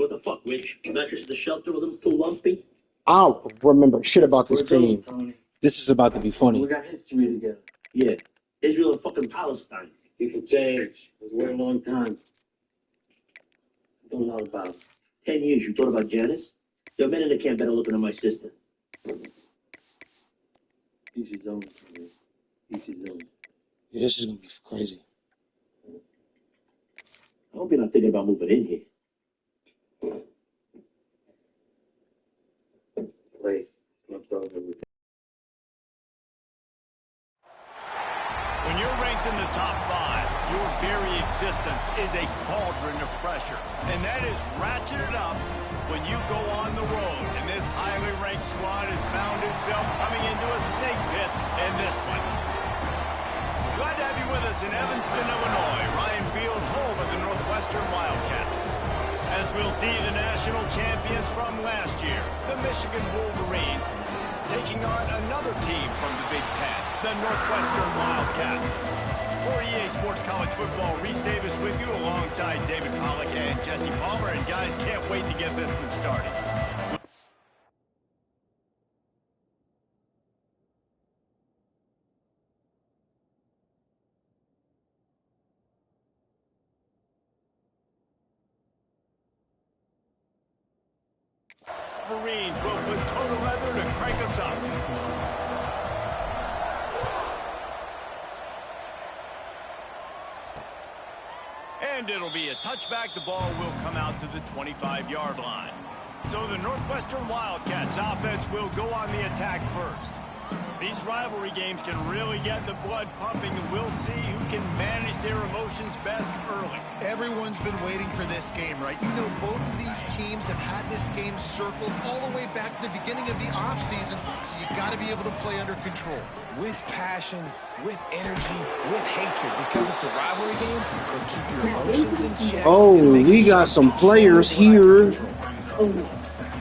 What the fuck, Rich? Mattress in the shelter a little too lumpy? I don't remember shit about this team. This is about to be funny. We got history together. Yeah. Israel and fucking Palestine. People change. It was a long time. Don't know about it. 10 years. You thought about Janice? There are men in the camp better looking than my sister. Each his own. Each his own. Yeah, this is gonna be crazy. I hope you're not thinking about moving in here. Place. Left over everything. When you're ranked in the top 5, your very existence is a cauldron of pressure. And that is ratcheted up when you go on the road. And this highly ranked squad has found itself coming into a snake pit in this one. Glad to have you with us in Evanston, Illinois. Ryan Field, home of the Northwestern Wildcats. As we'll see the national champions from last year, the Michigan Wolverines, taking on another team from the Big Ten, the Northwestern Wildcats. For EA Sports College Football, Reese Davis with you alongside David Pollack and Jesse Palmer. And guys, can't wait to get this one started. Wolverines will put total leather to crank us up. And it'll be a touchback. The ball will come out to the 25-yard line. So the Northwestern Wildcats offense will go on the attack first. These rivalry games can really get the blood pumping, and we'll see who can manage their emotions best early. Everyone's been waiting for this game, right? You know, both of these teams have had this game circled all the way back to the beginning of the offseason, so you got to be able to play under control. With passion, with energy, with hatred, because it's a rivalry game, it'll keep your emotions in check. Oh, we got some players here.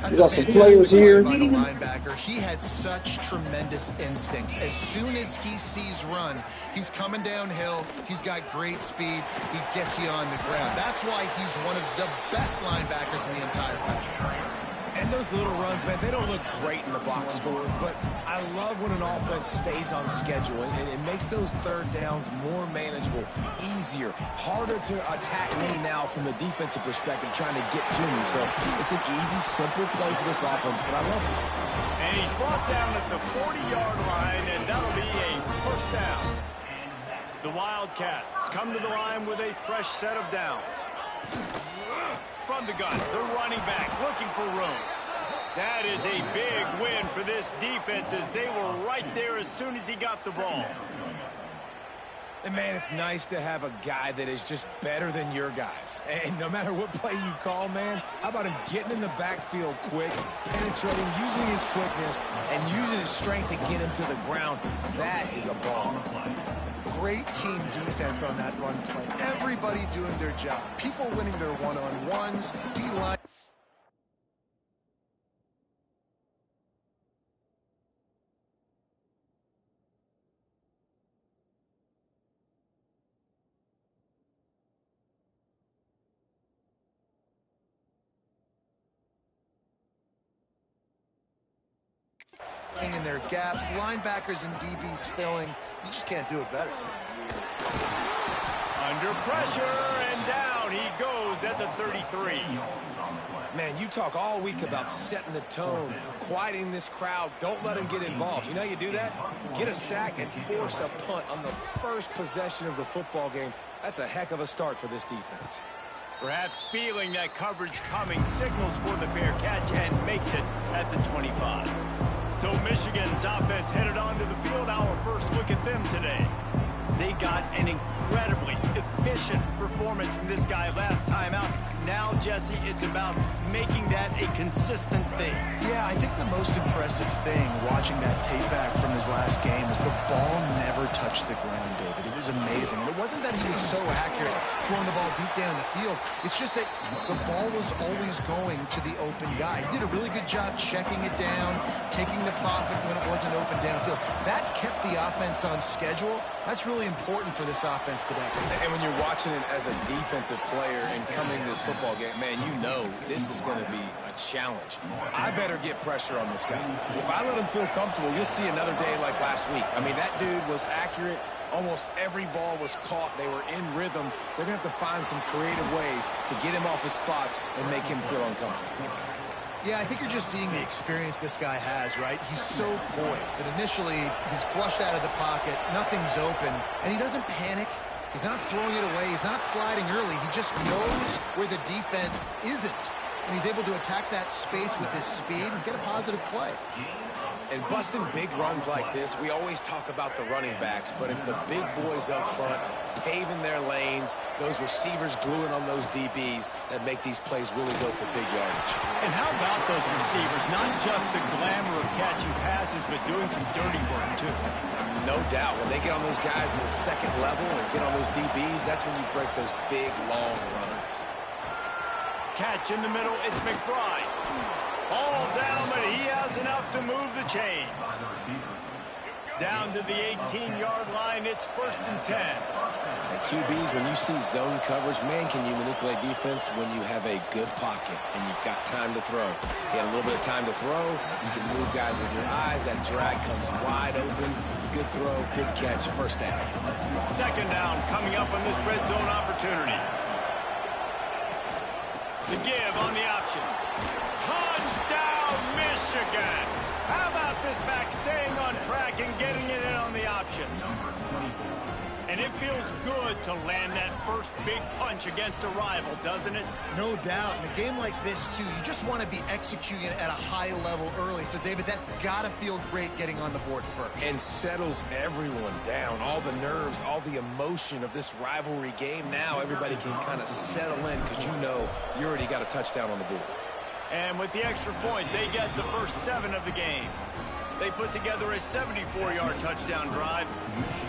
We got some players here. By the linebacker, he has such tremendous instincts. As soon as he sees run, he's coming downhill. He's got great speed. He gets you on the ground. That's why he's one of the best linebackers in the entire country. And those little runs, man, they don't look great in the box score, but I love when an offense stays on schedule, and it makes those third downs more manageable, easier, harder to attack me now from the defensive perspective, trying to get to me. So it's an easy, simple play for this offense, but I love it. And he's brought down at the 40-yard line, and that'll be a first down. The Wildcats come to the line with a fresh set of downs. From the gun, the running back looking for room. That is a big win for this defense, as they were right there as soon as he got the ball. And, man, it's nice to have a guy that is just better than your guys. And no matter what play you call, man, how about him getting in the backfield quick, penetrating, using his quickness, and using his strength to get him to the ground. That is a ball. Great team defense on that run play. Everybody doing their job. People winning their one-on-ones, D-line. In their gaps, linebackers and DBs filling. You just can't do it better. Under pressure, and down he goes at the 33. Man, you talk all week about setting the tone, quieting this crowd. Don't let them get involved. You know how you do that? Get a sack and force a punt on the first possession of the football game. That's a heck of a start for this defense. Perhaps feeling that coverage coming, signals for the fair catch and makes it at the 25. So Michigan's offense headed onto the field. Our first look at them today. They got an incredibly efficient performance from this guy last time out. Now, Jesse, it's about making that a consistent thing. Yeah, I think the most impressive thing watching that tape back from his last game is the ball never touched the ground, David. It was amazing. And it wasn't that he was so accurate throwing the ball deep down the field. It's just that the ball was always going to the open guy. He did a really good job checking it down, taking the profit when it wasn't open downfield. That kept the offense on schedule. That's really important for this offense today. And when you're watching it as a defensive player and coming to this football game, man, you know this is going to be a challenge. I better get pressure on this guy. If I let him feel comfortable, you'll see another day like last week. I mean, that dude was accurate. Almost every ball was caught. They were in rhythm. They're going to have to find some creative ways to get him off his spots and make him feel uncomfortable. Yeah, I think you're just seeing the experience this guy has, right? He's so poised that initially he's flushed out of the pocket, nothing's open, and he doesn't panic. He's not throwing it away. He's not sliding early. He just knows where the defense isn't, and he's able to attack that space with his speed and get a positive play. And busting big runs like this, we always talk about the running backs, but it's the big boys up front, paving their lanes, those receivers gluing on those DBs that make these plays really go for big yardage. And how about those receivers? Not just the glamour of catching passes, but doing some dirty work, too. No doubt. When they get on those guys in the second level and get on those DBs, that's when you break those big, long runs. Catch in the middle, it's McBride. All down, but he has enough to move the chains. Down to the 18-yard line, it's 1st and 10. Hey, QBs, when you see zone coverage, man, can you manipulate defense when you have a good pocket and you've got time to throw. You got a little bit of time to throw. You can move guys with your eyes. That drag comes wide open. Good throw, good catch, 1st down. 2nd down coming up on this red zone opportunity. The give on the option. Touchdown, Michigan! How about this back staying on track and getting it in on the option? And it feels good to land that first big punch against a rival, doesn't it? No doubt. In a game like this, too, you just want to be executing at a high level early. So, David, that's got to feel great getting on the board first. And settles everyone down. All the nerves, all the emotion of this rivalry game. Now everybody can kind of settle in because you know you already got a touchdown on the board. And with the extra point, they get the first 7 of the game. They put together a 74-yard touchdown drive.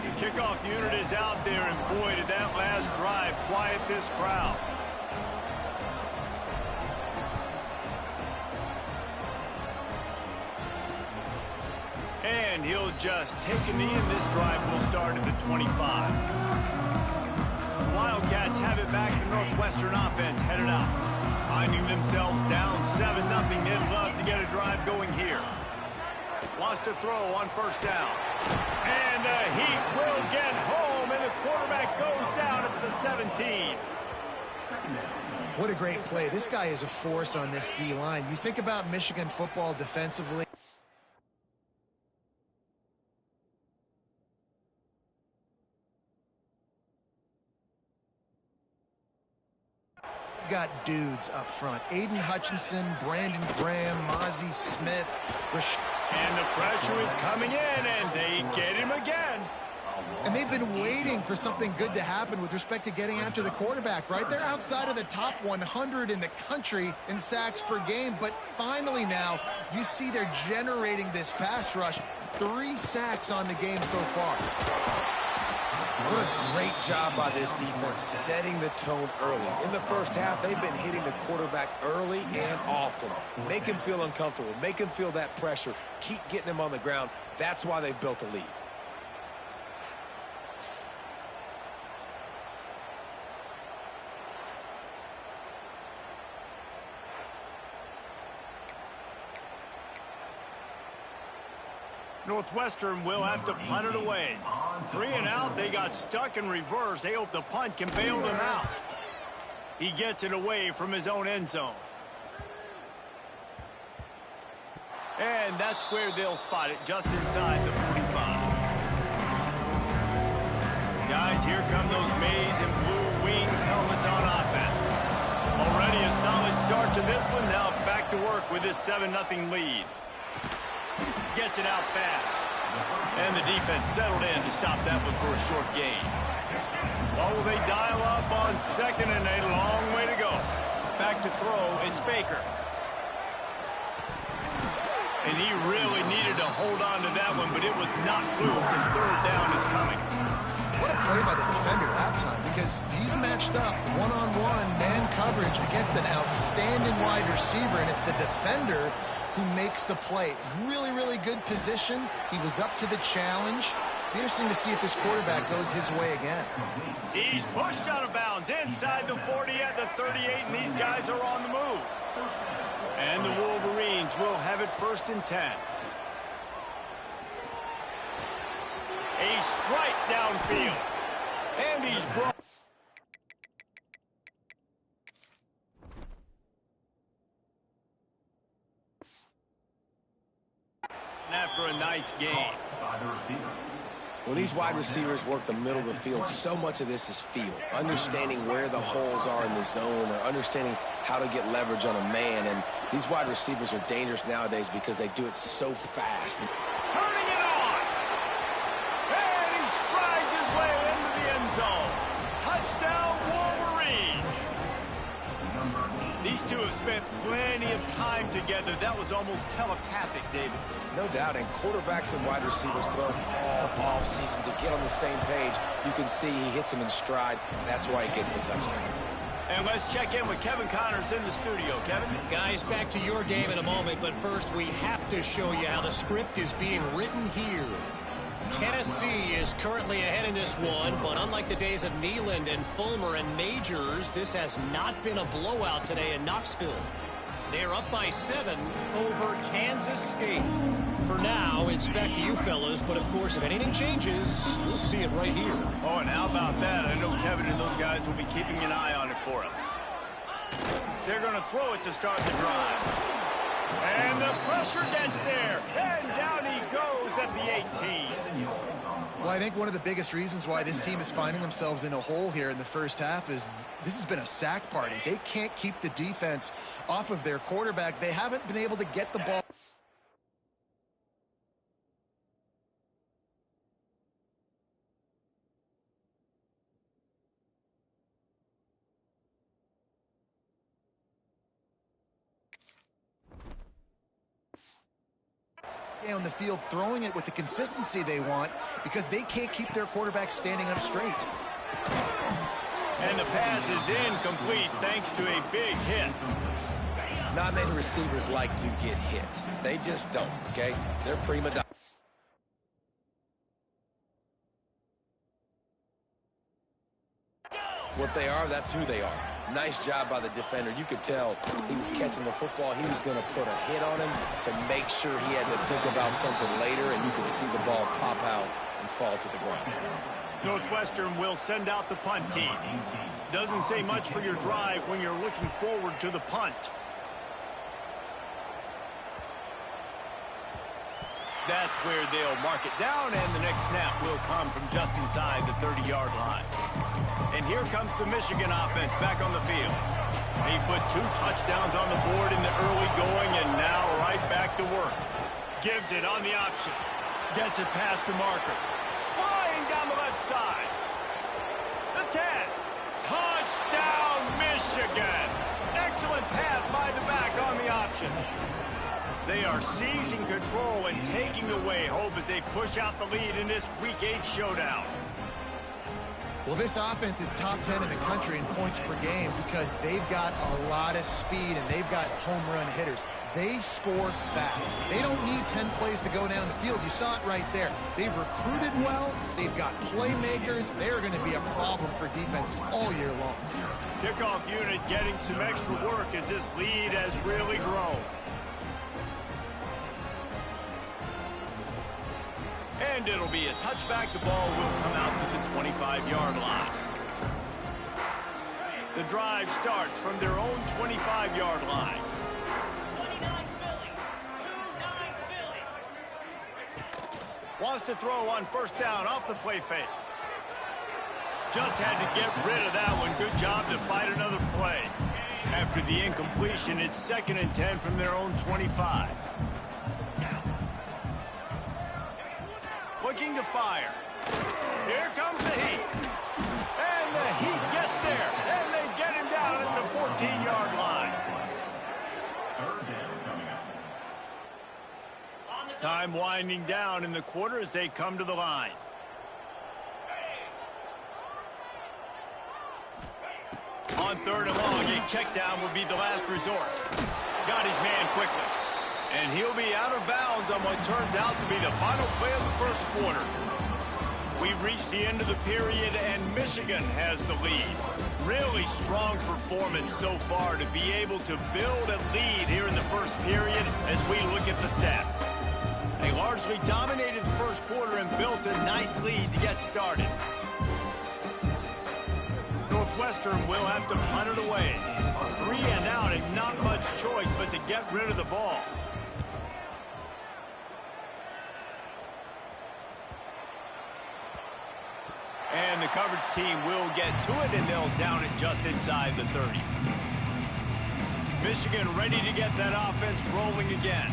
The kickoff unit is out there, and boy, did that last drive quiet this crowd. And he'll just take a knee, and this drive will start at the 25. The Wildcats have it back. The Northwestern offense headed out. Finding themselves down 7-0. They'd love to get a drive going here. Lost a throw on 1st down. And the Heat will get home, and the quarterback goes down at the 17. What a great play. This guy is a force on this D-line. You think about Michigan football defensively. Got dudes up front. Aiden Hutchinson, Brandon Graham, Mozzie Smith. And the pressure is coming in, and they get him again. And they've been waiting for something good to happen with respect to getting after the quarterback, right? They're outside of the top 100 in the country in sacks per game, but finally now you see they're generating this pass rush. 3 sacks on the game so far. What a great job by this defense setting the tone early. In the first half, they've been hitting the quarterback early and often. Make him feel uncomfortable. Make him feel that pressure. Keep getting him on the ground. That's why they've built a lead. Northwestern will have to punt it away. 3 and out, they got stuck in reverse. They hope the punt can bail them out. He gets it away from his own end zone. And that's where they'll spot it, just inside the 45. Guys, here come those maize and blue wing helmets on offense. Already a solid start to this one. Now back to work with this 7-0 lead. Gets it out fast. And the defense settled in to stop that one for a short gain. Oh, they dial up on 2nd and a long way to go. Back to throw, it's Baker. And he really needed to hold on to that one, but it was knocked loose, and 3rd down is coming. What a play by the defender that time, because he's matched up one-on-one man coverage against an outstanding wide receiver, and it's the defender who makes the play. Really, really good position. He was up to the challenge. Be interesting to see if this quarterback goes his way again. He's pushed out of bounds inside the 40 at the 38, and these guys are on the move. And the Wolverines will have it 1st and 10. A strike downfield. And he's brought. After a nice game. When these wide receivers work the middle of the field, so much of this is feel. Understanding where the holes are in the zone or understanding how to get leverage on a man. And these wide receivers are dangerous nowadays because they do it so fast. Turning it on. And he strides his way into the end zone. Touchdown, Wolverines. These two have spent plenty of time together. That was almost telepathic, David. No doubt, and quarterbacks and wide receivers throw all off season to get on the same page. You can see he hits them in stride. That's why he gets the touchdown. And let's check in with Kevin Connors in the studio. Kevin? Guys, back to your game in a moment, but first we have to show you how the script is being written here. Tennessee is currently ahead in this one, but unlike the days of Neyland and Fulmer and Majors, this has not been a blowout today in Knoxville. They're up by 7 over Kansas State. For now, it's back to you fellas, but of course, if anything changes, you'll see it right here. Oh, and how about that? I know Kevin and those guys will be keeping an eye on it for us. They're going to throw it to start the drive. And the pressure gets there. And down he goes at the 18. Well, I think one of the biggest reasons why this team is finding themselves in a hole here in the first half is this has been a sack party. They can't keep the defense off of their quarterback. They haven't been able to get the ball. On the field, throwing it with the consistency they want because they can't keep their quarterback standing up straight. And the pass is incomplete thanks to a big hit. Not many receivers like to get hit. They just don't, okay? They're prima donna. What they are, that's who they are. Nice job by the defender. You could tell he was catching the football. He was going to put a hit on him to make sure he had to think about something later, and you could see the ball pop out and fall to the ground. Northwestern will send out the punt team. Doesn't say much for your drive when you're looking forward to the punt. That's where they'll mark it down, and the next snap will come from just inside the 30-yard line. And here comes the Michigan offense back on the field. He put 2 touchdowns on the board in the early going, and now right back to work. Gives it on the option. Gets it past the marker. Flying down the left side. The 10. Touchdown, Michigan. Excellent pass by the back on the option. They are seizing control and taking away hope as they push out the lead in this Week 8 showdown. Well, this offense is top 10 in the country in points per game because they've got a lot of speed and they've got home run hitters. They score fast. They don't need 10 plays to go down the field. You saw it right there. They've recruited well. They've got playmakers. They're going to be a problem for defenses all year long. Kickoff unit getting some extra work as this lead has really grown. And it'll be a touchback. The ball will come out to the 25-yard line. The drive starts from their own 25-yard line. 29 Philly. 2-9 Philly. Wants to throw on first down off the play fake. Just had to get rid of that one. Good job to fight another play. After the incompletion, it's 2nd and 10 from their own 25. Looking to fire. Here comes the heat. And the heat gets there. And they get him down at the 14-yard line. Time winding down in the quarter as they come to the line. On 3rd and long, a check down will be the last resort. Got his man quickly. And he'll be out of bounds on what turns out to be the final play of the first quarter. We've reached the end of the period, and Michigan has the lead. Really strong performance so far to be able to build a lead here in the first period as we look at the stats. They largely dominated the first quarter and built a nice lead to get started. Northwestern will have to punt it away. 3 and out and not much choice but to get rid of the ball. And the coverage team will get to it, and they'll down it just inside the 30. Michigan ready to get that offense rolling again.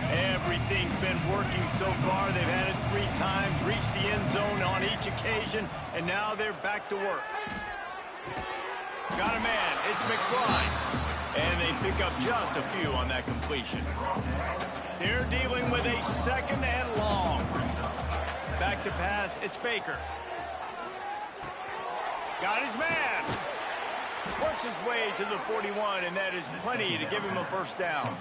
Everything's been working so far. They've had it 3 times, reached the end zone on each occasion, and now they're back to work. Got a man, it's McBride. And they pick up just a few on that completion. They're dealing with a 2nd and long. Back to pass, it's Baker. Got his man. Works his way to the 41, and that is plenty to give him a first down.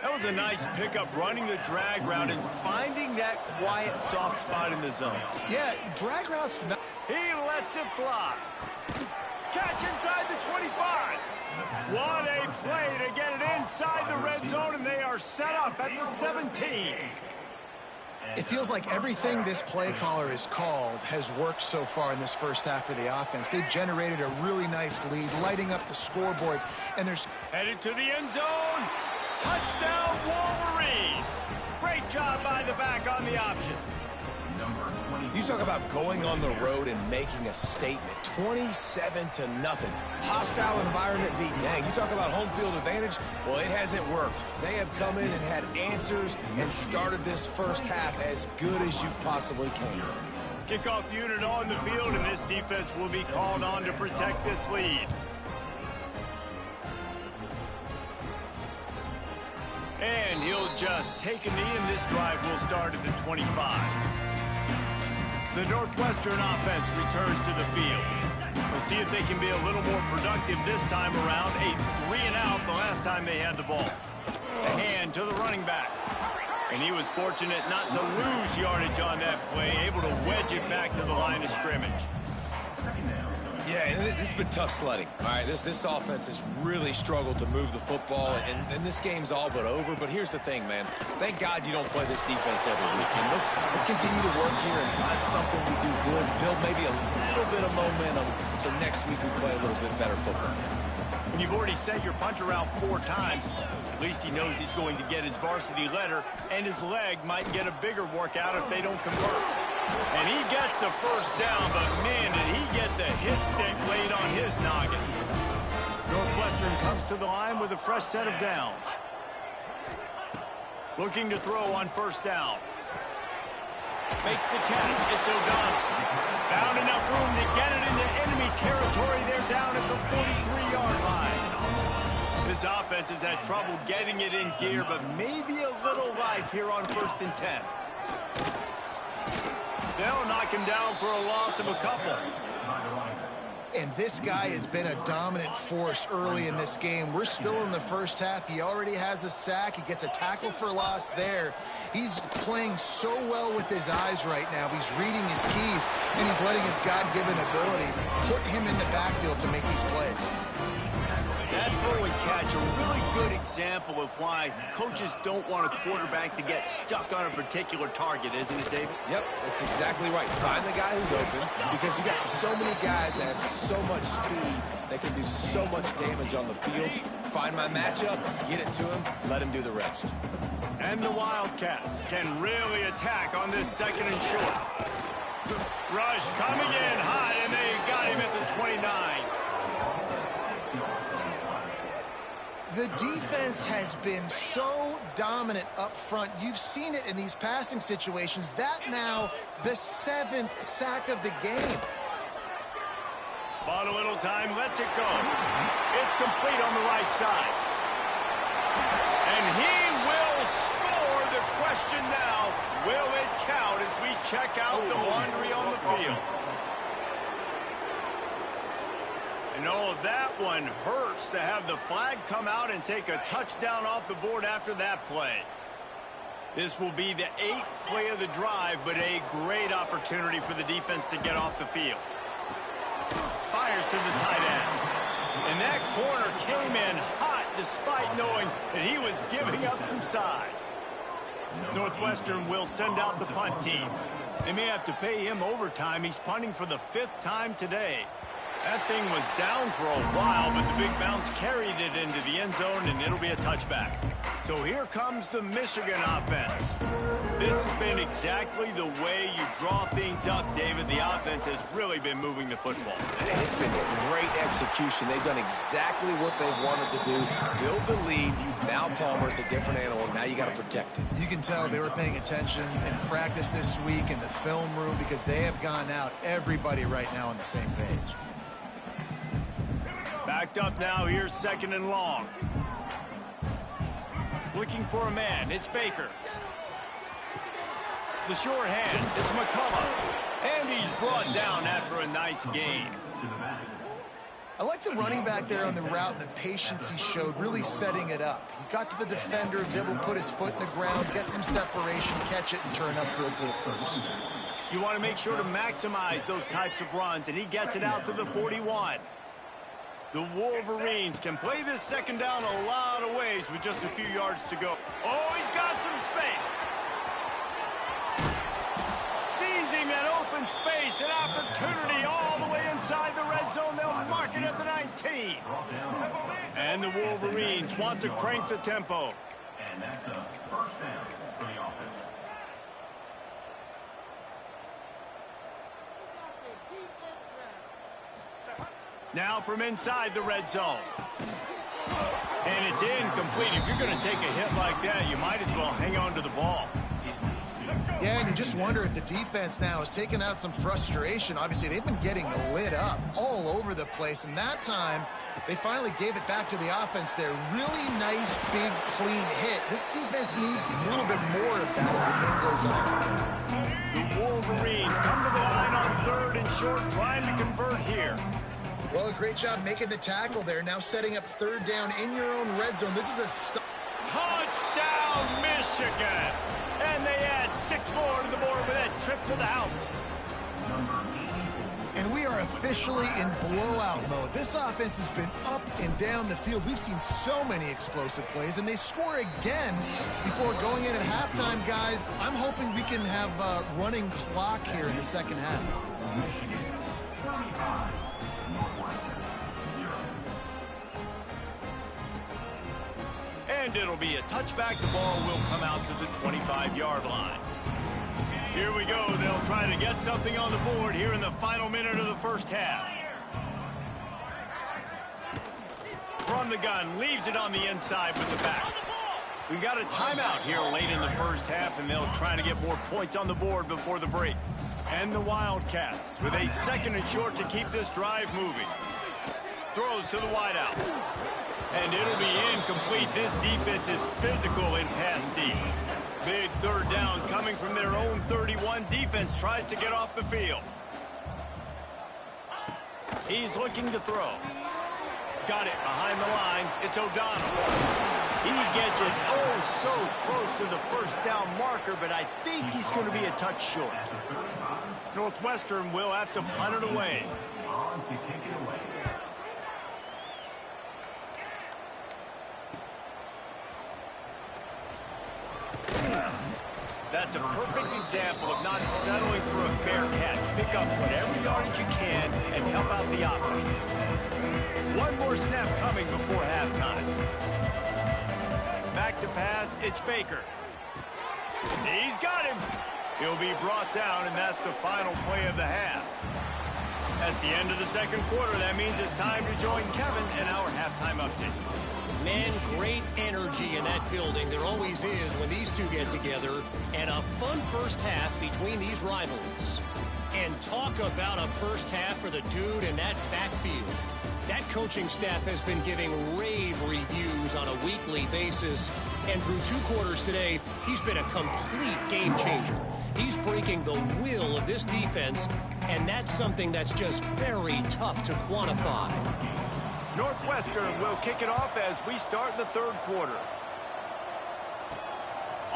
That was a nice pickup, running the drag route and finding that quiet, soft spot in the zone. Yeah, drag routes. He lets it fly. Catch inside the 25. What a play to get it inside the red zone, and they are set up at the 17. It feels like everything this play caller has called has worked so far in this first half for the offense. They generated a really nice lead, lighting up the scoreboard, and they're headed to the end zone. Touchdown, Wolverines. Great job by the back on the option. You talk about going on the road and making a statement. 27-0. Hostile environment beat. Dang, you talk about home field advantage? Well, it hasn't worked. They have come in and had answers and started this first half as good as you possibly can. Kickoff unit on the field, and this defense will be called on to protect this lead. And he'll just take a knee, and this drive will start at the 25. The Northwestern offense returns to the field. We'll see if they can be a little more productive this time around. A 3 and out the last time they had the ball. A hand to the running back. And he was fortunate not to lose yardage on that play, able to wedge it back to the line of scrimmage. Yeah, and this has been tough sledding. All right, this offense has really struggled to move the football, and this game's all but over. But here's the thing, man. Thank God you don't play this defense every week. And let's continue to work here and find something we do good, build maybe a little bit of momentum, so next week we play a little bit better football. When you've already sent your punter out 4 times, at least he knows he's going to get his varsity letter, and his leg might get a bigger workout if they don't convert. And he gets the first down, but man, did he get the hit stick laid on his noggin. Northwestern comes to the line with a fresh set of downs. Looking to throw on first down. Makes the catch. It's O'Donnell. Found enough room to get it into enemy territory. They're down at the 43-yard line. This offense has had trouble getting it in gear, but maybe a little life here on 1st and 10. They'll knock him down for a loss of a couple. And this guy has been a dominant force early in this game. We're still in the first half. He already has a sack. He gets a tackle for loss there. He's playing so well with his eyes right now. He's reading his keys, and he's letting his God-given ability put him in the backfield to make these plays. That throw and catch, a really good example of why coaches don't want a quarterback to get stuck on a particular target, isn't it, David? Yep, that's exactly right. Find the guy who's open, because you got so many guys that have so much speed that can do so much damage on the field. Find my matchup, get it to him, let him do the rest. And the Wildcats can really attack on this 2nd and short. Rush coming in hot, and they got him at the 29. The defense has been so dominant up front. You've seen it in these passing situations. That now the 7th sack of the game. Bought a little time, lets it go. It's complete on the right side. And he will score. The question now, will it count as we check out the laundry on the field? And oh, that one hurts to have the flag come out and take a touchdown off the board after that play. This will be the 8th play of the drive, but a great opportunity for the defense to get off the field. Fires to the tight end. And that corner came in hot despite knowing that he was giving up some size. Northwestern will send out the punt team. They may have to pay him overtime. He's punting for the 5th time today. That thing was down for a while, but the big bounce carried it into the end zone, and it'll be a touchback. So here comes the Michigan offense. This has been exactly the way you draw things up, David. The offense has really been moving the football. And it's been great execution. They've done exactly what they've wanted to do. Build the lead. Now Palmer's a different animal. Now you got to protect it. You can tell they were paying attention in practice this week in the film room because they have gone out, everybody right now on the same page. Backed up now, here's 2nd and long. Looking for a man, it's Baker. The short hand, it's McCullough. And he's brought down after a nice gain. I like the running back there on the route and the patience he showed, really setting it up. He got to the defender, was able to put his foot in the ground, get some separation, catch it, and turn upfield for the first. You want to make sure to maximize those types of runs, and he gets it out to the 41. The Wolverines can play this 2nd down a lot of ways with just a few yards to go. Oh, he's got some space. Seizing that open space, an opportunity all the way inside the red zone. They'll mark it at the 19. And the Wolverines want to crank the tempo. And that's a 1st down for the offense. Now from inside the red zone. And it's incomplete. If you're going to take a hit like that, you might as well hang on to the ball. Yeah, and you just wonder if the defense now has taken out some frustration. Obviously, they've been getting lit up all over the place, and that time they finally gave it back to the offense there. Really nice, big, clean hit. This defense needs a little bit more of that as the game goes on. The Wolverines come to the line on 3rd and short, trying to convert here. Well, a great job making the tackle there. Now setting up 3rd down in your own red zone. This is a touchdown, Michigan! And they add 6 more to the board with that trip to the house. And we are officially in blowout mode. This offense has been up and down the field. We've seen so many explosive plays, and they score again before going in at halftime, guys. I'm hoping we can have a running clock here in the 2nd half. Michigan, 35. And it'll be a touchback. The ball will come out to the 25-yard line. Here we go. They'll try to get something on the board here in the final minute of the 1st half. From the gun, leaves it on the inside with the back. We've got a timeout here late in the 1st half, and they'll try to get more points on the board before the break. And the Wildcats with a 2nd and short to keep this drive moving. Throws to the wideout. And it'll be incomplete. This defense is physical in pass D. Big 3rd down coming from their own 31. Defense tries to get off the field. He's looking to throw. Got it behind the line. It's O'Donnell. He gets it so close to the 1st down marker, but I think he's going to be a touch short. Northwestern will have to punt it away. On to kick it away. That's a perfect example of not settling for a fair catch. Pick up whatever yardage you can and help out the offense. One more snap coming before halftime. Back to pass, it's Baker. He's got him. He'll be brought down, and that's the final play of the half. That's the end of the 2nd quarter. That means it's time to join Kevin in our halftime update. Man, great energy in that building. There always is when these two get together. And a fun 1st half between these rivals. And talk about a 1st half for the dude in that backfield. That coaching staff has been giving rave reviews on a weekly basis. And through 2 quarters today, he's been a complete game changer. He's breaking the will of this defense, and that's something that's just very tough to quantify. Northwestern will kick it off as we start the 3rd quarter.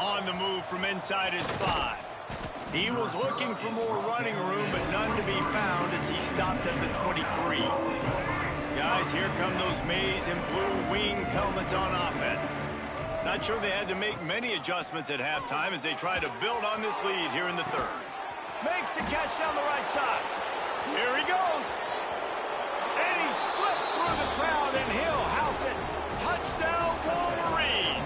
On the move from inside his 5. He was looking for more running room, but none to be found as he stopped at the 23. Guys, here come those maize and blue winged helmets on offense. Not sure they had to make many adjustments at halftime as they try to build on this lead here in the third. Makes the catch down the right side. Here he goes. And he slipped through the crowd, and he'll house it. Touchdown, Wolverines.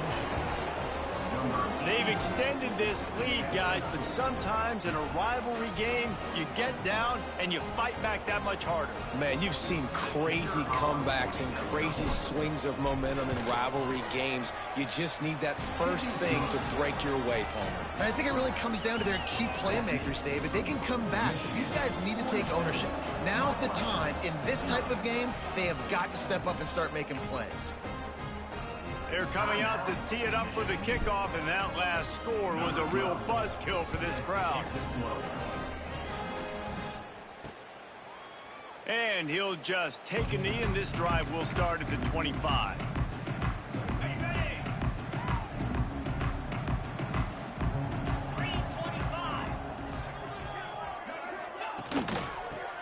They've extended this lead, guys, but sometimes in a rivalry game, you get down and you fight back that much harder. Man, you've seen crazy comebacks and crazy swings of momentum in rivalry games. You just need that first thing to break your way, Palmer. And I think it really comes down to their key playmakers, David. They can come back, but these guys need to take ownership. Now's the time. In this type of game, they have got to step up and start making plays. They're coming out to tee it up for the kickoff, and that last score was a real buzzkill for this crowd. And he'll just take a knee, and this drive will start at the 25.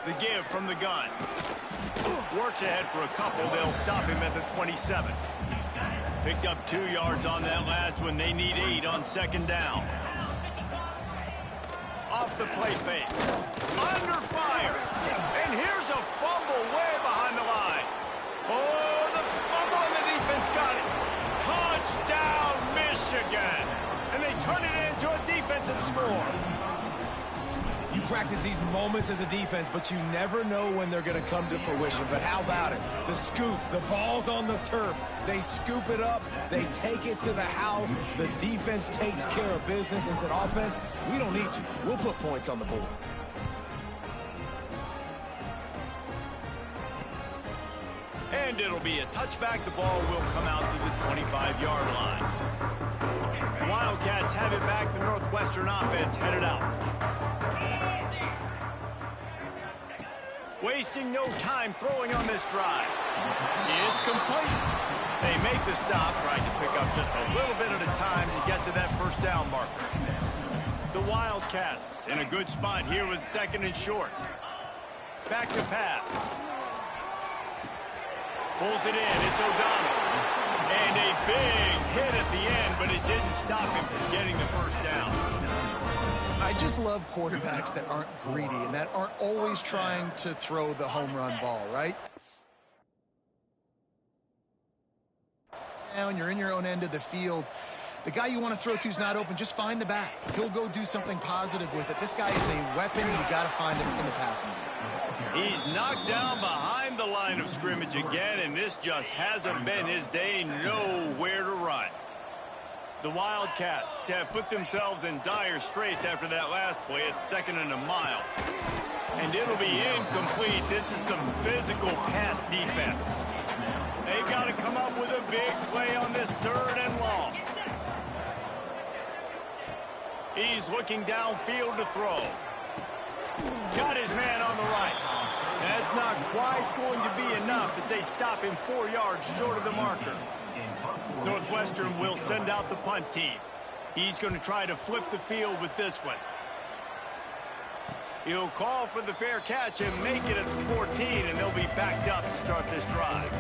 The give from the gun. Works ahead for a couple. They'll stop him at the 27. Picked up 2 yards on that last one. They need 8 on second down. Off the play fake. Under fire. And here's a fumble way behind the line. Oh, the fumble, and the defense got it. Touchdown, Michigan. And they turn it into a defensive score. You practice these moments as a defense, but you never know when they're going to come to fruition. But how about it? The scoop, the ball's on the turf. They scoop it up. They take it to the house. The defense takes care of business and said, offense, we don't need you. We'll put points on the board. And it'll be a touchback. The ball will come out to the 25-yard line. Wildcats have it back. The Northwestern offense headed out. Wasting no time throwing on this drive. It's complete. They make the stop, trying to pick up just a little bit at a time to get to that first down marker. The Wildcats in a good spot here with second and short. Back to pass. Pulls it in. It's O'Donnell. And a big hit at the end, but it didn't stop him from getting the first down. I just love quarterbacks that aren't greedy and that aren't always trying to throw the home run ball, right? Now, and you're in your own end of the field. The guy you want to throw to is not open. Just find the back. He'll go do something positive with it. This guy is a weapon. You got to find him in the passing game. He's knocked down behind the line of scrimmage again, and this just hasn't been his day. Nowhere to run. The Wildcats have put themselves in dire straits after that last play. It's second and a mile. And it'll be incomplete. This is some physical pass defense. They've got to come up with a big play on this third and long. He's looking downfield to throw. Got his man on the right. That's not quite going to be enough as they stop him 4 yards short of the marker. Northwestern will send out the punt team. He's going to try to flip the field with this one. He'll call for the fair catch and make it at the 14, and they'll be backed up to start this drive.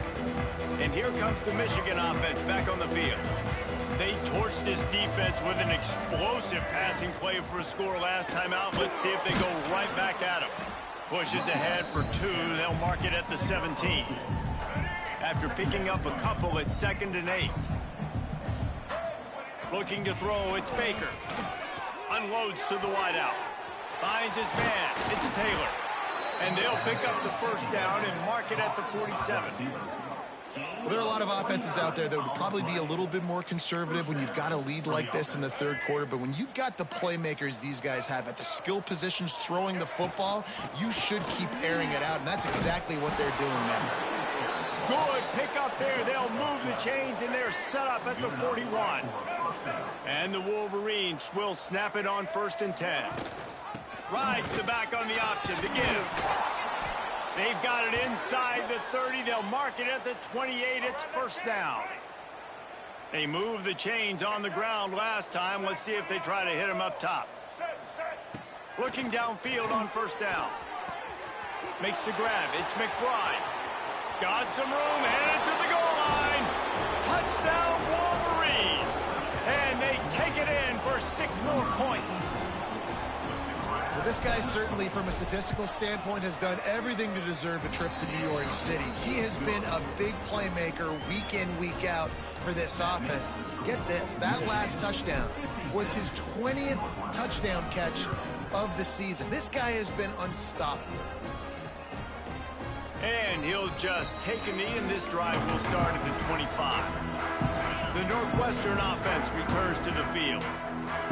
And here comes the Michigan offense back on the field. They torched this defense with an explosive passing play for a score last time out. Let's see if they go right back at him. Pushes ahead for 2. They'll mark it at the 17. After picking up a couple at second and 8. Looking to throw, it's Baker. Unloads to the wideout. Finds his man, it's Taylor. And they'll pick up the first down and mark it at the 47. Well, there are a lot of offenses out there that would probably be a little bit more conservative when you've got a lead like this in the third quarter. But when you've got the playmakers these guys have at the skill positions throwing the football, you should keep airing it out. And that's exactly what they're doing now. Good pick up there. They'll move the chains, and they're set up at the 41. And the Wolverines will snap it on first and 10. Rides the back on the option to give. They've got it inside the 30. They'll mark it at the 28. It's first down. They moved the chains on the ground last time. Let's see if they try to hit him up top. Looking downfield on first down. Makes the grab. It's McBride. Got some room, headed to the goal line. Touchdown, Wolverines. And they take it in for 6 more points. Well, this guy certainly, from a statistical standpoint, has done everything to deserve a trip to New York City. He has been a big playmaker week in, week out for this offense. Get this, that last touchdown was his 20th touchdown catch of the season. This guy has been unstoppable. And he'll just take a knee, and this drive will start at the 25. The Northwestern offense returns to the field.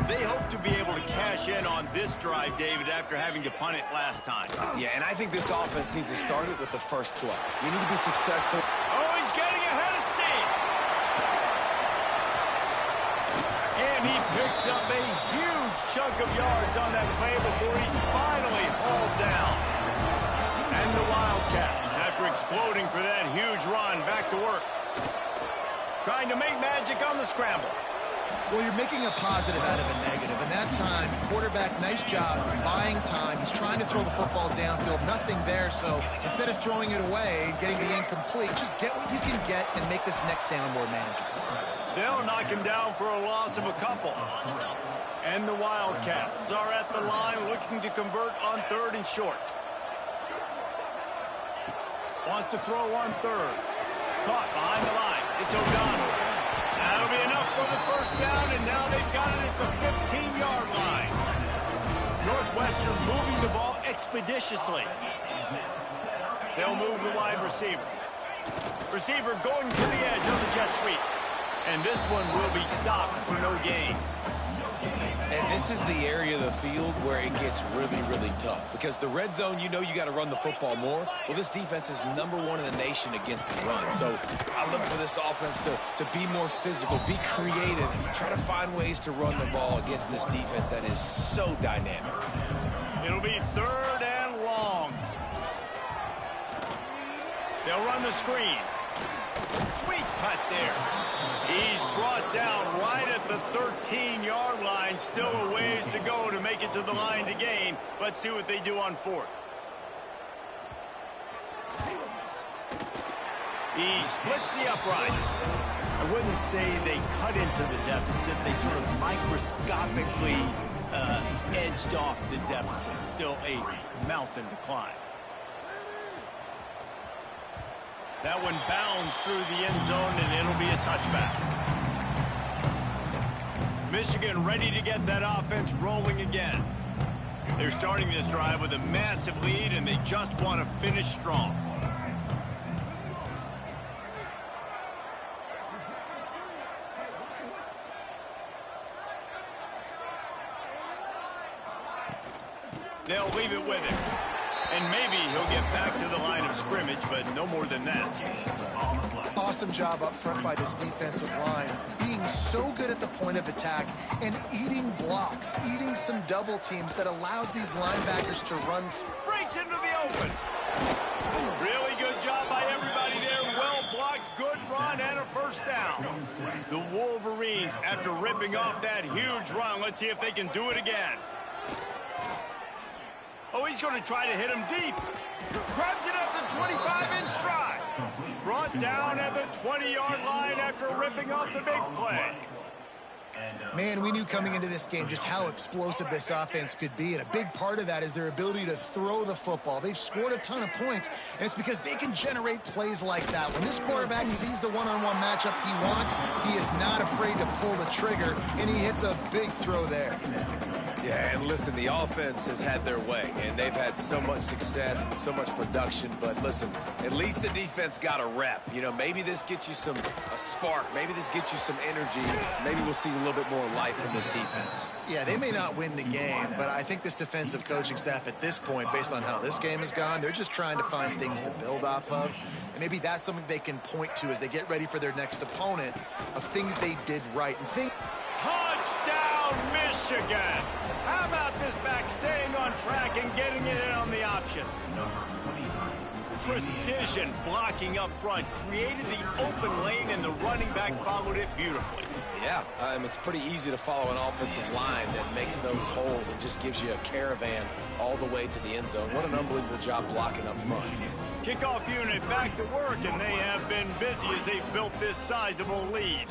They hope to be able to cash in on this drive, David, after having to punt it last time. Yeah, and I think this offense needs to start it with the first play. You need to be successful. Oh, he's getting ahead of steam. And he picks up a huge chunk of yards on that play before he's finally hauled down. And the Wildcats, after exploding for that huge run, back to work. Trying to make magic on the scramble. Well, you're making a positive out of a negative. And that time, quarterback, nice job buying time. He's trying to throw the football downfield. Nothing there. So instead of throwing it away, getting the incomplete, just get what you can get and make this next down more manageable. They'll knock him down for a loss of a couple. And the Wildcats are at the line looking to convert on 3rd and short. Wants to throw on 3rd. Caught behind the line. It's O'Donnell. That'll be enough for the first down, and now they've got it at the 15-yard line. Northwestern moving the ball expeditiously. They'll move the wide receiver. Receiver going to the edge on the jet sweep. And this one will be stopped for no gain. And this is the area of the field where it gets really, really tough. Because the red zone, you know you got to run the football more. Well, this defense is #1 in the nation against the run. So I look for this offense to be more physical, be creative, try to find ways to run the ball against this defense that is so dynamic. It'll be 3rd and long. They'll run the screen. Sweet cut there. He's brought down right at the 13-yard line. Still a ways to go to make it to the line to gain. Let's see what they do on 4th. He splits the uprights. I wouldn't say they cut into the deficit. They sort of microscopically edged off the deficit. Still a mountain to climb. That one bounds through the end zone, and it'll be a touchback. Michigan ready to get that offense rolling again. They're starting this drive with a massive lead, and they just want to finish strong. They'll leave it with him. And maybe he'll get back to the line of scrimmage, but no more than that. Awesome job up front by this defensive line. Being so good at the point of attack and eating blocks, eating some double teams that allows these linebackers to run. Breaks into the open. Really good job by everybody there. Well blocked, good run, and a first down. The Wolverines, after ripping off that huge run, let's see if they can do it again. Oh, he's going to try to hit him deep. Grabs it at the 25 in stride. Brought down at the 20-yard line after ripping off the big play. Man, we knew coming into this game just how explosive this offense could be, and a big part of that is their ability to throw the football. They've scored a ton of points, and it's because they can generate plays like that. When this quarterback sees the one-on-one matchup he wants, he is not afraid to pull the trigger, and he hits a big throw there. Yeah, and listen, the offense has had their way, and they've had so much success and so much production. But listen, at least the defense got a rep. You know, maybe this gets you a spark. Maybe this gets you some energy. Maybe we'll see a little bit more life from this defense. Yeah, they may not win the game, but I think this defensive coaching staff at this point, based on how this game has gone, they're just trying to find things to build off of. And maybe that's something they can point to as they get ready for their next opponent of things they did right. And think. Touchdown, Michigan! How about this back staying on track and getting it in on the option? precision blocking up front, created the open lane, and the running back followed it beautifully. Yeah, it's pretty easy to follow an offensive line that makes those holes and just gives you a caravan all the way to the end zone. What an unbelievable job blocking up front. Kickoff unit back to work, and they have been busy as they've built this sizable lead.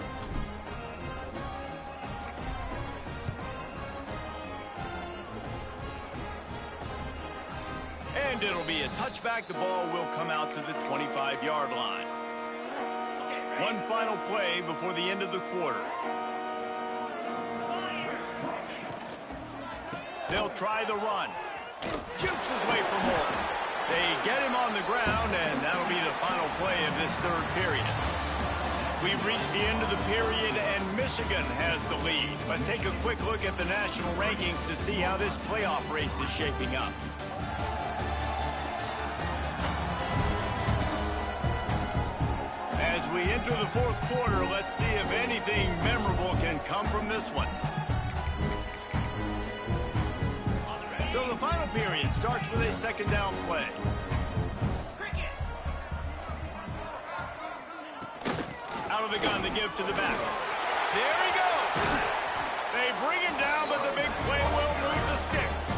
And it'll be a touchback. The ball will come out to the 25-yard line. One final play before the end of the quarter. They'll try the run. Jukes his way for more. They get him on the ground, and that'll be the final play of this third period. We've reached the end of the period, and Michigan has the lead. Let's take a quick look at the national rankings to see how this playoff race is shaping up. As we enter the fourth quarter, let's see if anything memorable can come from this one. So the final period starts with a second down play. Out of the gun, the give to the back. There he goes. They bring him down, but the big play will move the sticks.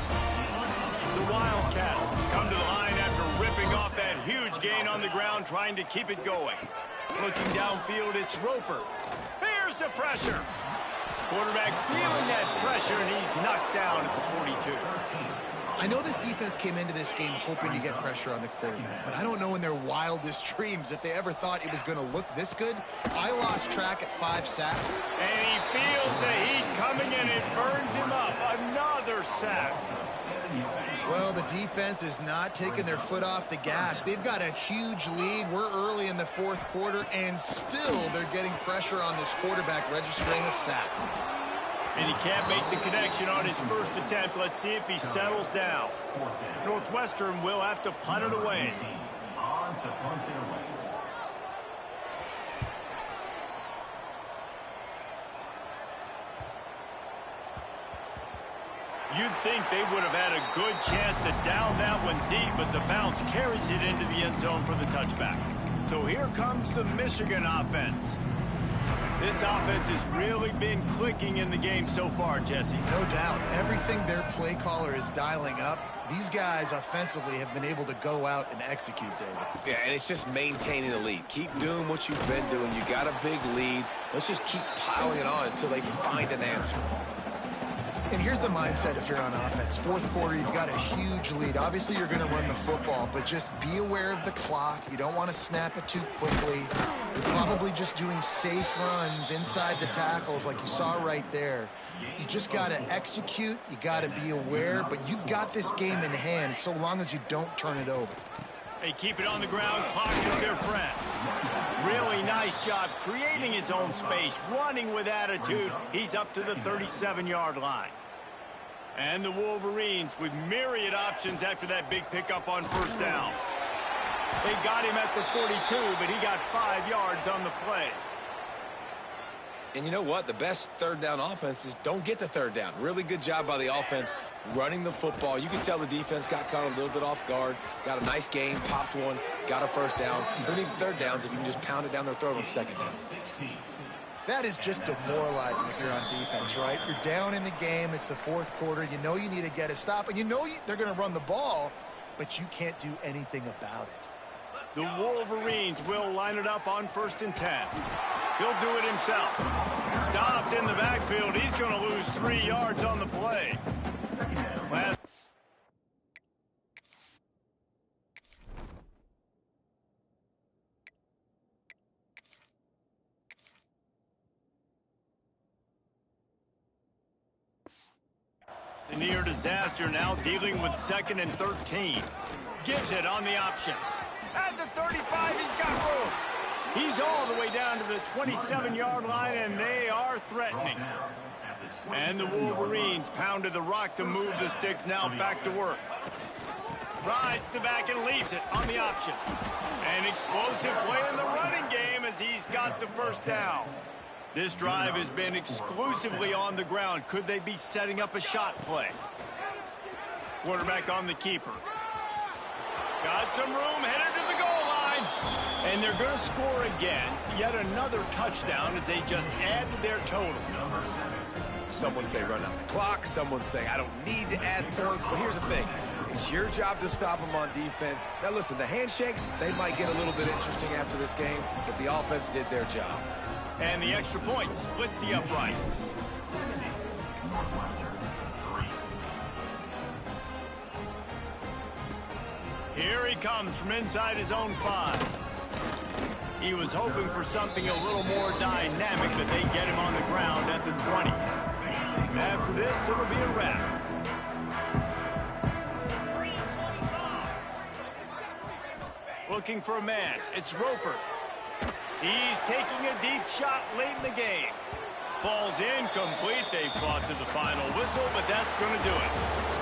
The Wildcats come to the line after ripping off that huge gain on the ground, trying to keep it going. Looking downfield, it's Roper. Here's the pressure. Quarterback feeling that pressure, and he's knocked down at the 42. I know this defense came into this game hoping to get pressure on the quarterback, but I don't know in their wildest dreams if they ever thought it was going to look this good. I lost track at 5 sacks. And he feels the heat coming, and it burns him up. Another sack. Well, the defense is not taking their foot off the gas. They've got a huge lead. We're early in the fourth quarter, and still they're getting pressure on this quarterback, registering a sack. And he can't make the connection on his first attempt. Let's see if he settles down. Northwestern will have to punt it away. On to punt it away. You'd think they would have had a good chance to down that one deep, but the bounce carries it into the end zone for the touchback. So here comes the Michigan offense. This offense has really been clicking in the game so far, Jesse. No doubt. Everything their play caller is dialing up, these guys offensively have been able to go out and execute, David. Yeah, and it's just maintaining the lead. Keep doing what you've been doing. You got a big lead. Let's just keep piling it on until they find an answer. And here's the mindset if you're on offense. Fourth quarter, you've got a huge lead. Obviously, you're going to run the football, but just be aware of the clock. You don't want to snap it too quickly. You're probably just doing safe runs inside the tackles like you saw right there. You just got to execute. You got to be aware, but you've got this game in hand so long as you don't turn it over. They keep it on the ground. Clock is their friend. Really nice job creating his own space, running with attitude. He's up to the 37-yard line. And the Wolverines with myriad options after that big pickup on first down. They got him at the 42, but he got 5 yards on the play. And you know what? The best third down offense is don't get the third down. Really good job by the offense running the football. You can tell the defense got caught a little bit off guard, got a nice game, popped one, got a first down. Who needs third downs if you can just pound it down their throat on second down? That is just demoralizing if you're on defense, right? You're down in the game. It's the fourth quarter. You know you need to get a stop, and you know they're going to run the ball, but you can't do anything about it. The Wolverines will line it up on 1st and 10. He'll do it himself. Stopped in the backfield. He's going to lose 3 yards on the play. The near disaster now dealing with 2nd and 13. Gives it on the option. At the 35, he's got room. He's all the way down to the 27-yard line, and they are threatening. And the Wolverines pounded the rock to move the sticks, now back to work. Rides the back and leaves it on the option. An explosive play in the running game as he's got the first down. This drive has been exclusively on the ground. Could they be setting up a shot play? Quarterback on the keeper. Got some room, headed to the goal line. And they're going to score again. Yet another touchdown as they just add to their total. Someone say run out the clock. Someone say I don't need to add points. But here's the thing. It's your job to stop them on defense. Now, listen, the handshakes, they might get a little bit interesting after this game, but the offense did their job. And the extra point splits the uprights. Here he comes from inside his own 5. He was hoping for something a little more dynamic, but they get him on the ground at the 20. After this, it'll be a wrap. Looking for a man. It's Roper. He's taking a deep shot late in the game. Falls incomplete. They fought to the final whistle, but that's going to do it.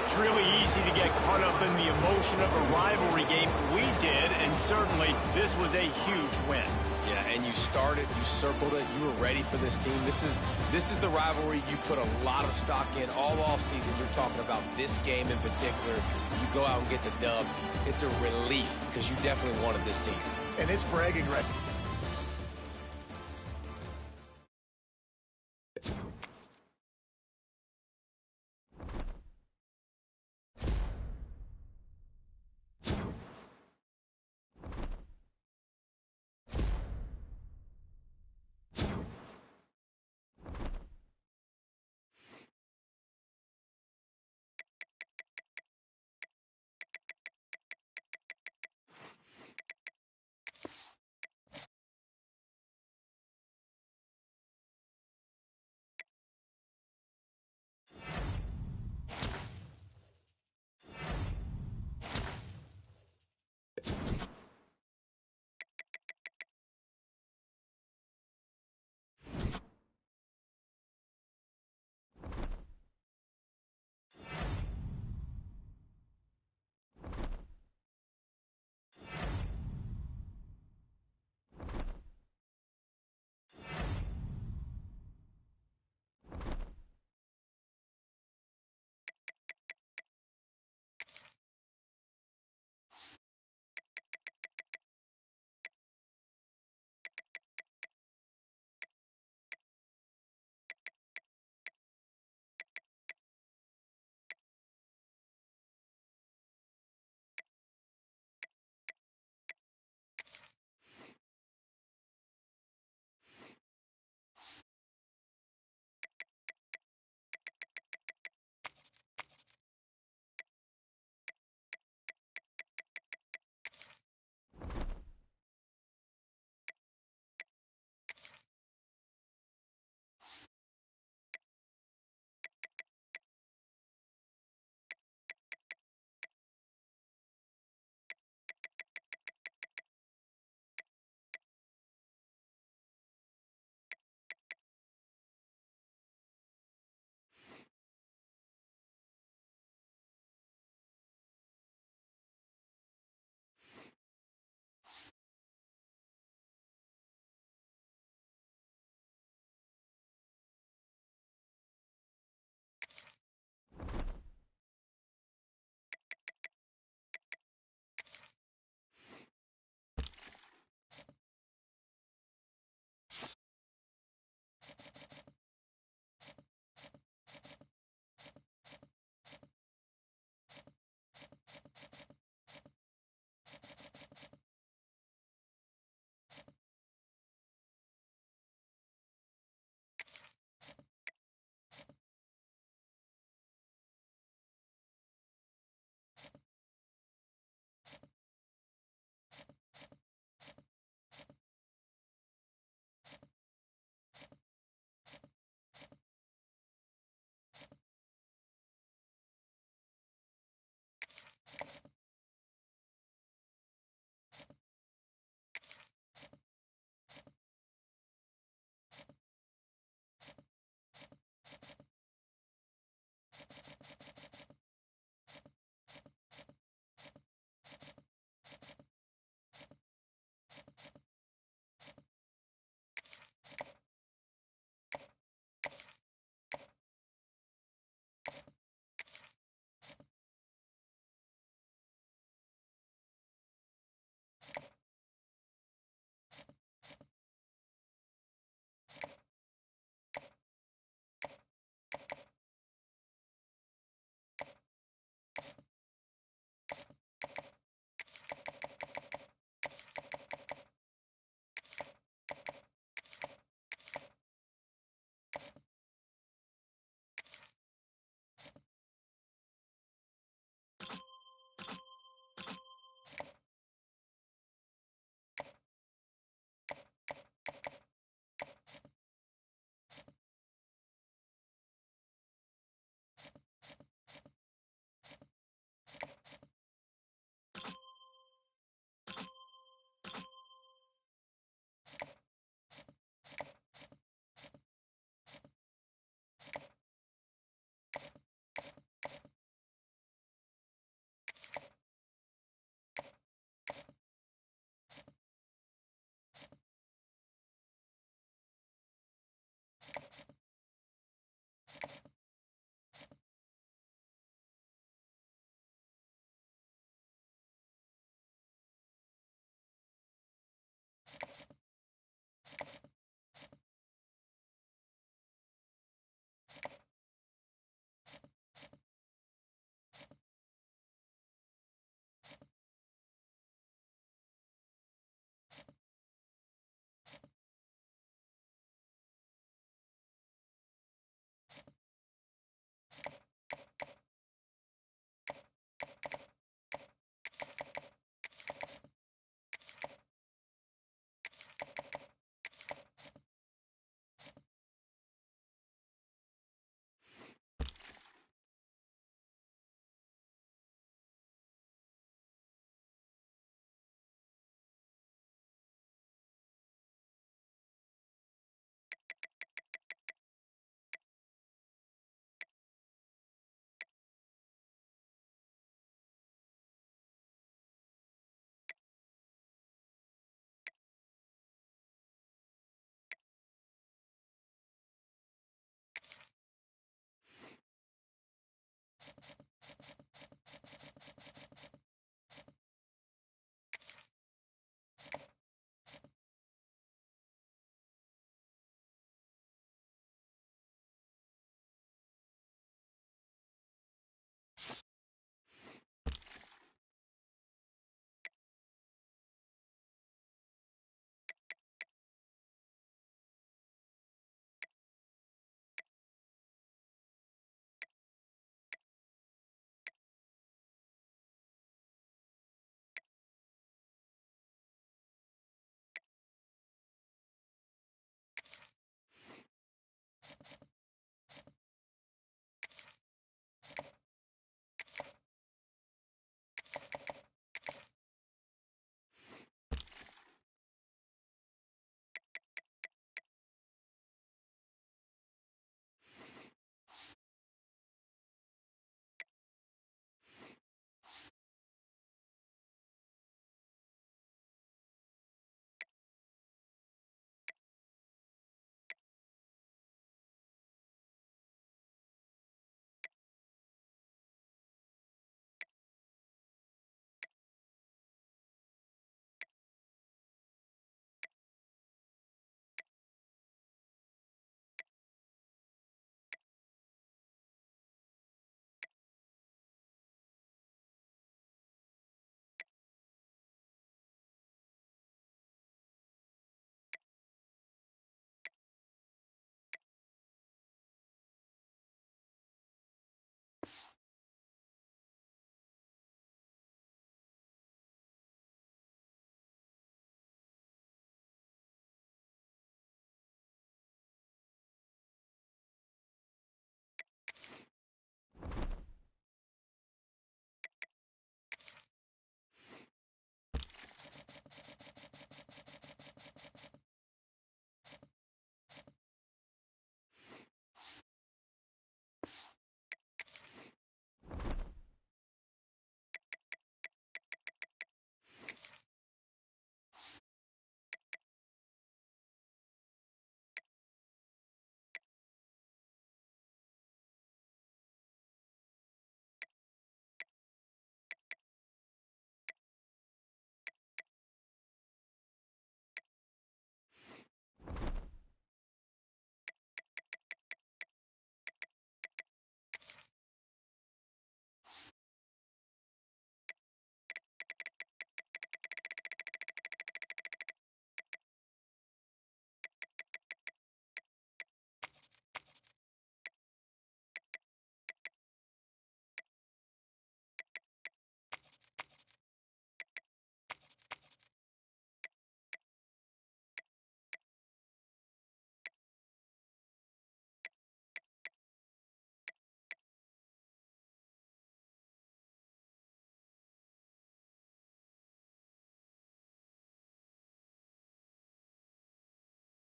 It's really easy to get caught up in the emotion of a rivalry game. We did, and certainly this was a huge win. Yeah, and you started, you circled it, you were ready for this team. This is the rivalry you put a lot of stock in all offseason. You're talking about this game in particular. You go out and get the dub. It's a relief because you definitely wanted this team. And it's bragging right.